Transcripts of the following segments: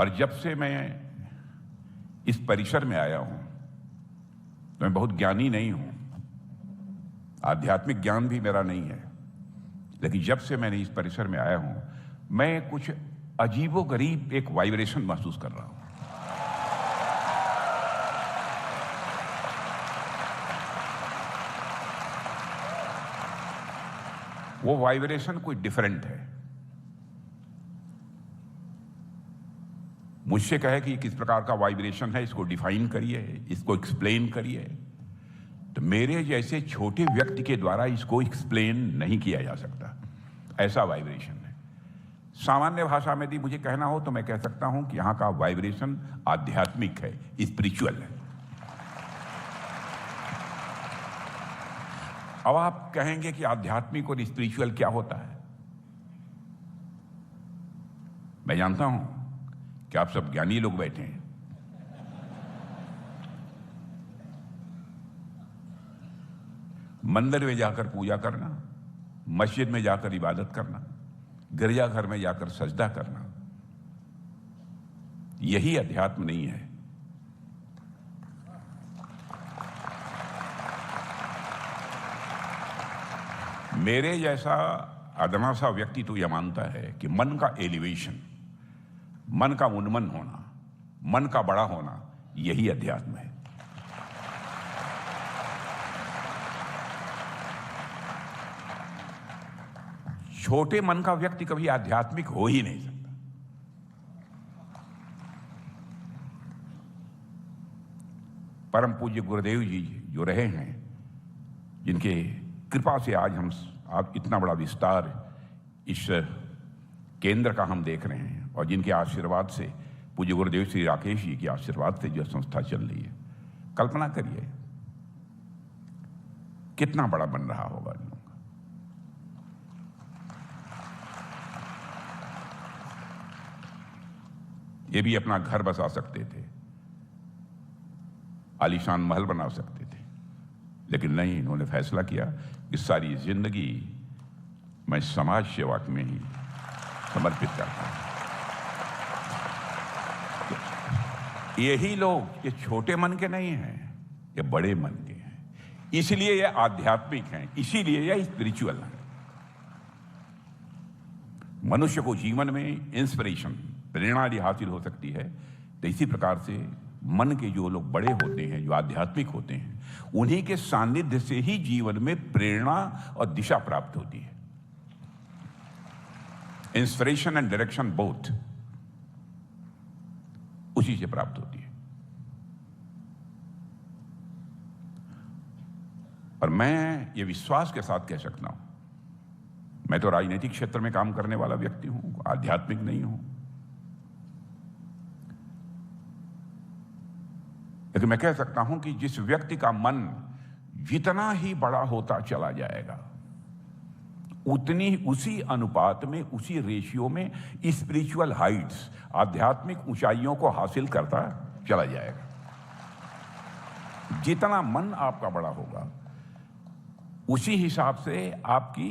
और जब से मैं इस परिसर में आया हूं तो मैं बहुत ज्ञानी नहीं हूं, आध्यात्मिक ज्ञान भी मेरा नहीं है, लेकिन जब से मैंने इस परिसर में आया हूं मैं कुछ अजीबोगरीब एक वाइब्रेशन महसूस कर रहा हूं। वो वाइब्रेशन कोई डिफरेंट है। मुझसे कहे कि किस प्रकार का वाइब्रेशन है, इसको डिफाइन करिए, इसको एक्सप्लेन करिए, तो मेरे जैसे छोटे व्यक्ति के द्वारा इसको एक्सप्लेन नहीं किया जा सकता। ऐसा वाइब्रेशन है। सामान्य भाषा में भी मुझे कहना हो तो मैं कह सकता हूं कि यहां का वाइब्रेशन आध्यात्मिक है, स्पिरिचुअल है। अब आप कहेंगे कि आध्यात्मिक और स्पिरिचुअल क्या होता है। मैं जानता हूं कि आप सब ज्ञानी लोग बैठे हैं। मंदिर में जाकर पूजा करना, मस्जिद में जाकर इबादत करना, गिरजाघर में जाकर सजदा करना, यही अध्यात्म नहीं है। मेरे जैसा अदना सा व्यक्ति तो यह मानता है कि मन का एलिवेशन, मन का उन्मन होना, मन का बड़ा होना, यही अध्यात्म है। छोटे मन का व्यक्ति कभी आध्यात्मिक हो ही नहीं सकता। परम पूज्य गुरुदेव जी जो रहे हैं, जिनके कृपा से आज हम इतना बड़ा विस्तार इस केंद्र का हम देख रहे हैं, और जिनके आशीर्वाद से, पूज्य गुरुदेव श्री राकेश जी के आशीर्वाद से जो संस्था चल रही है, कल्पना करिए कितना बड़ा बन रहा होगा। ये भी अपना घर बसा सकते थे, आलीशान महल बना सकते थे, लेकिन नहीं, इन्होंने फैसला किया कि सारी जिंदगी मैं समाज सेवा में ही समर्पित करता हूं। यही लोग ये छोटे मन के नहीं हैं, ये बड़े मन के हैं, इसलिए ये आध्यात्मिक हैं, इसीलिए ये स्पिरिचुअल हैं। मनुष्य को जीवन में इंस्पिरेशन, प्रेरणा यदि हासिल हो सकती है, तो इसी प्रकार से मन के जो लोग बड़े होते हैं, जो आध्यात्मिक होते हैं, उन्हीं के सानिध्य से ही जीवन में प्रेरणा और दिशा प्राप्त होती है। इंस्पिरेशन एंड डायरेक्शन बोथ उसी से प्राप्त होती है। और मैं ये विश्वास के साथ कह सकता हूं, मैं तो राजनीतिक क्षेत्र में काम करने वाला व्यक्ति हूं, आध्यात्मिक नहीं हूं, लेकिन मैं कह सकता हूं कि जिस व्यक्ति का मन जितना ही बड़ा होता चला जाएगा, उतनी उसी अनुपात में, उसी रेशियो में स्पिरिचुअल हाइट्स, आध्यात्मिक ऊंचाइयों को हासिल करता चला जाएगा। जितना मन आपका बड़ा होगा, उसी हिसाब से आपकी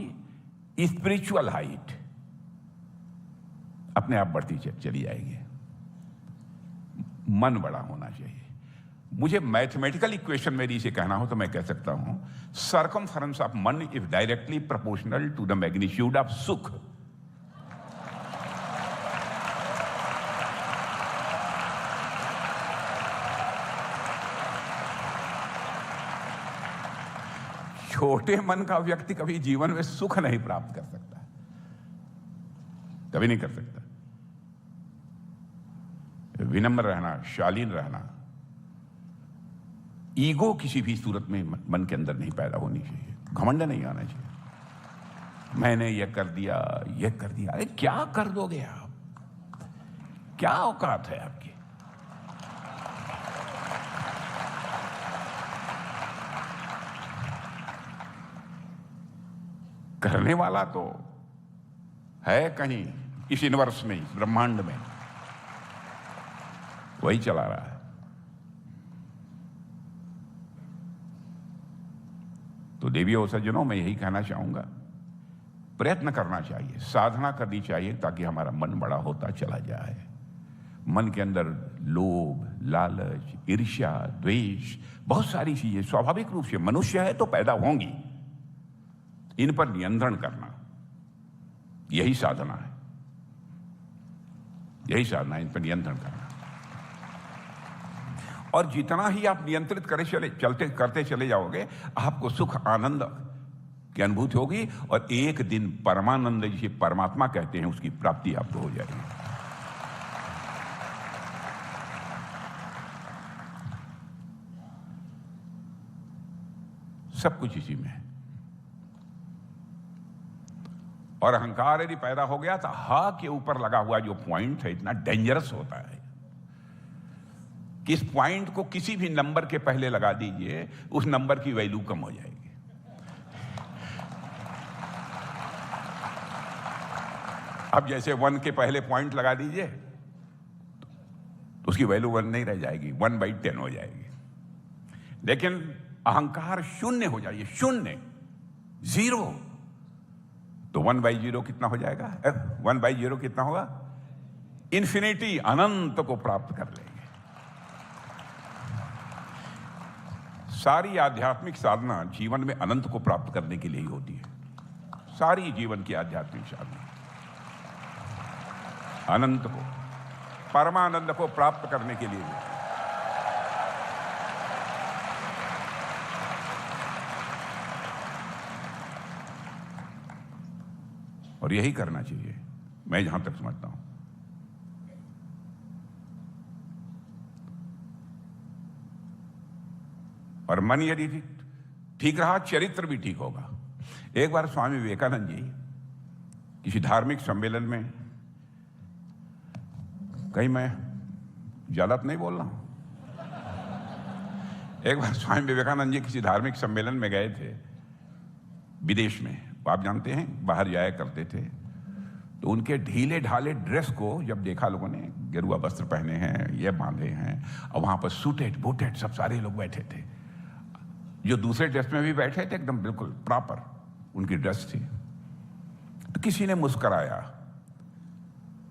स्पिरिचुअल हाइट अपने आप बढ़ती चली जाएगी। मन बड़ा होना चाहिए। मुझे मैथमेटिकल इक्वेशन में इसे कहना हो तो मैं कह सकता हूं, सर्कमफरेंस ऑफ मन is directly proportional to the magnitude of सुख। छोटे मन का व्यक्ति कभी जीवन में सुख नहीं प्राप्त कर सकता, कभी नहीं कर सकता। विनम्र रहना, शालीन रहना, ईगो किसी भी सूरत में मन के अंदर नहीं पैदा होनी चाहिए, घमंड नहीं आना चाहिए। मैंने ये कर दिया, ये कर दिया। अरे क्या कर दोगे आप? क्या औकात है आपकी? करने वाला तो है कहीं इस यूनिवर्स में, इस ब्रह्मांड में, वही चला रहा है। तो देवियों सज्जनों, मैं यही कहना चाहूंगा, प्रयत्न करना चाहिए, साधना करनी चाहिए, ताकि हमारा मन बड़ा होता चला जाए मन के अंदर लोभ, लालच, ईर्ष्या, द्वेष, बहुत सारी चीजें स्वाभाविक रूप से मनुष्य है तो पैदा होंगी। इन पर नियंत्रण करना, यही साधना है, यही साधना है, इन पर नियंत्रण करना। और जितना ही आप नियंत्रित करते चले जाओगे, आपको सुख आनंद की अनुभूति होगी और एक दिन परमानंद, जिसे परमात्मा कहते हैं, उसकी प्राप्ति आपको हो जाएगी। सब कुछ इसी में है। और अहंकार यदि पैदा हो गया तो हा के ऊपर लगा हुआ जो पॉइंट है इतना डेंजरस होता है कि इस पॉइंट को किसी भी नंबर के पहले लगा दीजिए, उस नंबर की वैल्यू कम हो जाएगी। अब जैसे 1 के पहले पॉइंट लगा दीजिए तो उसकी वैल्यू 1 नहीं रह जाएगी, 1/10 हो जाएगी। लेकिन अहंकार शून्य हो जाइए, शून्य, 0, तो 1/0 कितना हो जाएगा? 1/0 कितना होगा? इन्फिनिटी, अनंत को प्राप्त कर लेंगे। सारी आध्यात्मिक साधना जीवन में अनंत को प्राप्त करने के लिए ही होती है। सारी जीवन की आध्यात्मिक साधना अनंत को, परमानंद को प्राप्त करने के लिए। और यही करना चाहिए, मैं जहां तक समझता हूं। और मन यदि ठीक रहा, चरित्र भी ठीक होगा। एक बार स्वामी विवेकानंद जी किसी धार्मिक सम्मेलन में, कहीं मैं गलत नहीं बोल रहा हूं, एक बार स्वामी विवेकानंद जी किसी धार्मिक सम्मेलन में गए थे विदेश में। आप जानते हैं बाहर जाया करते थे, तो उनके ढीले ढाले ड्रेस को जब देखा लोगों ने, गेरुआ वस्त्र पहने हैं, ये बांधे हैं, और वहां पर सूटेड बूटेड सब सारे लोग बैठे थे। जो दूसरे ड्रेस में भी बैठे थे एकदम बिल्कुल प्रॉपर उनकी ड्रेस थी। तो किसी ने मुस्कुराया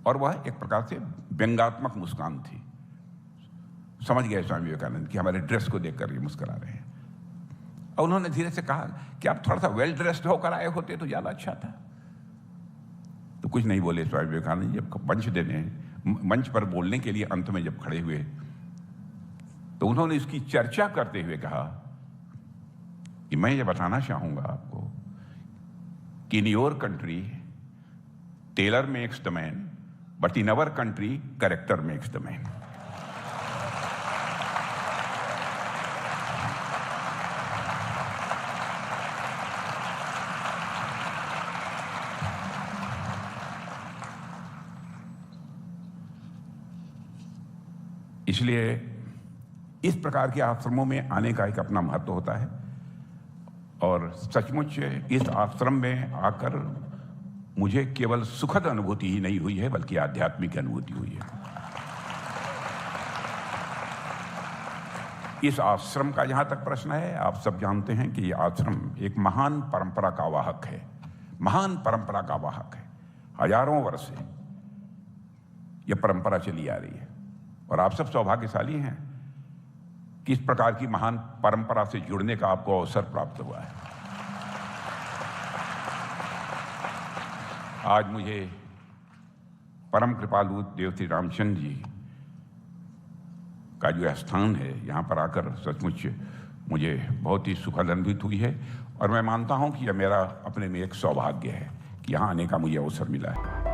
और वह एक प्रकार से व्यंग्यात्मक मुस्कान थी। समझ गए स्वामी विवेकानंद कि हमारे ड्रेस को देखकर ये मुस्कुरा रहे हैं। और उन्होंने धीरे से कहा कि आप थोड़ा सा वेल ड्रेस्ड होकर आए होते तो ज्यादा अच्छा था। तो कुछ नहीं बोले स्वामी विवेकानंद। जब मंच पर बोलने के लिए अंत में जब खड़े हुए तो उन्होंने इसकी चर्चा करते हुए कहा कि मैं ये बताना चाहूंगा आपको कि in your country tailor makes the man, but in our country character makes the man. इसलिए इस प्रकार के आश्रमों में आने का एक अपना महत्व होता है। और सचमुच इस आश्रम में आकर मुझे केवल सुखद अनुभूति ही नहीं हुई है, बल्कि आध्यात्मिक अनुभूति हुई है। इस आश्रम का जहां तक प्रश्न है, आप सब जानते हैं कि यह आश्रम एक महान परंपरा का वाहक है, महान परंपरा का वाहक है। हजारों वर्ष से यह परंपरा चली आ रही है और आप सब सौभाग्यशाली हैं कि इस प्रकार की महान परंपरा से जुड़ने का आपको अवसर प्राप्त हुआ है। आज मुझे परम कृपालु देव श्री रामचंद्र जी का जो स्थान है, यहाँ पर आकर सचमुच मुझे बहुत ही सुखद अनुभूति हुई है। और मैं मानता हूँ कि यह मेरा अपने में एक सौभाग्य है कि यहाँ आने का मुझे अवसर मिला है।